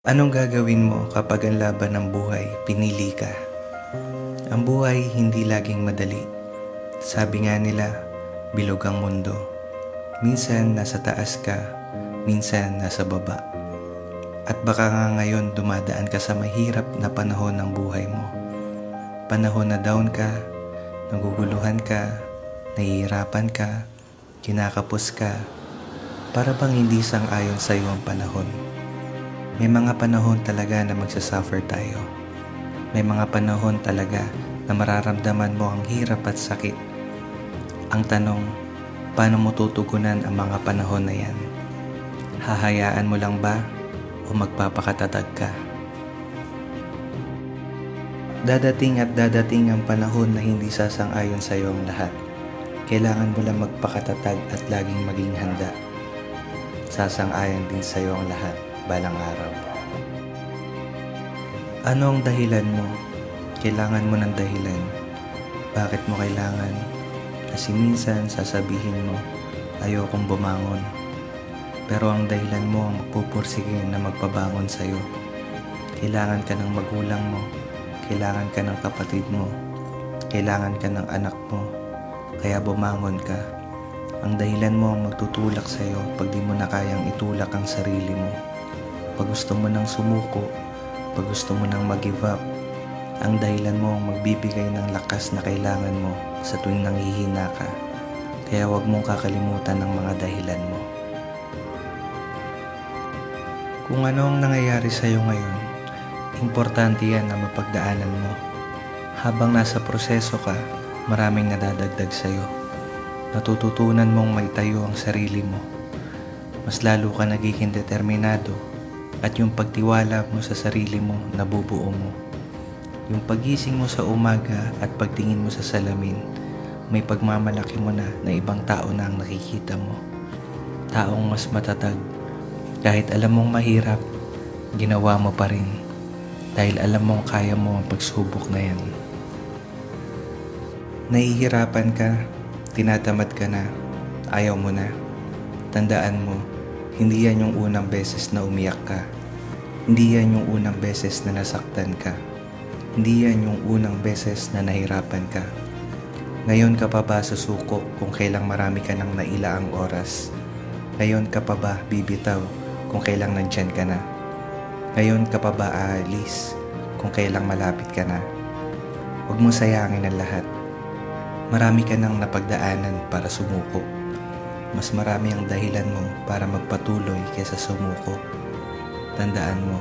Anong gagawin mo kapag ang laban ng buhay pinili ka? Ang buhay hindi laging madali. Sabi nga nila, bilog ang mundo. Minsan nasa taas ka, minsan nasa baba. At baka nga ngayon dumadaan ka sa mahirap na panahon ng buhay mo. Panahon na down ka, naguguluhan ka, nahihirapan ka, kinakapos ka, para bang hindi sang-ayon sa iyo ang panahon. May mga panahon talaga na magsasuffer tayo. May mga panahon talaga na mararamdaman mo ang hirap at sakit. Ang tanong, paano mo tutugunan ang mga panahon na yan? Hahayaan mo lang ba o magpapakatatag ka? Dadating at dadating ang panahon na hindi sasang-ayon sa iyo ang lahat. Kailangan mo lang magpakatatag at laging maging handa. Sasang-ayon din sa iyo ang lahat balang araw. Ano ang dahilan mo? Kailangan mo ng dahilan. Bakit mo kailangan? Kasi minsan sasabihin mo, ayokong bumangon. Pero ang dahilan mo ang magpupursige na magpabangon sa'yo. Kailangan ka ng magulang mo. Kailangan ka ng kapatid mo. Kailangan ka ng anak mo. Kaya bumangon ka. Ang dahilan mo ang magtutulak sa'yo pag di mo na kayang itulak ang sarili mo. Pag gusto mo nang sumuko, pag gusto mo nang mag-give up, ang dahilan mo ang magbibigay ng lakas na kailangan mo sa tuwing nanghihina ka. Kaya huwag mong kakalimutan ang mga dahilan mo. Kung ano ang nangyayari sa iyo ngayon, importante yan na mapagdaanan mo. Habang nasa proseso ka, maraming nadadagdag sa iyo. Natututunan mong maitayo ang sarili mo. Mas lalo ka nagiging determinado. At yung pagtiwala mo sa sarili mo, nabubuo mo. Yung pagising mo sa umaga at pagtingin mo sa salamin, may pagmamalaki mo na ibang tao na ang nakikita mo. Taong mas matatag. Kahit alam mong mahirap, ginawa mo pa rin. Dahil alam mong kaya mo ang pagsubok na yan. Nahihirapan ka, tinatamad ka na, ayaw mo na. Tandaan mo, hindi yan yung unang beses na umiyak ka. Hindi yan yung unang beses na nasaktan ka. Hindi yan yung unang beses na nahirapan ka. Ngayon ka pa ba susuko kung kailang marami ka nang nailaang oras? Ngayon ka pa ba bibitaw kung kailang nandyan ka na? Ngayon ka pa ba aalis kung kailang malapit ka na? Huwag mo sayangin ang lahat. Marami ka nang napagdaanan para sumuko. Mas marami ang dahilan mo para magpatuloy kaysa sumuko. Tandaan mo,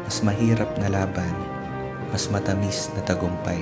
mas mahirap na laban, mas matamis na tagumpay.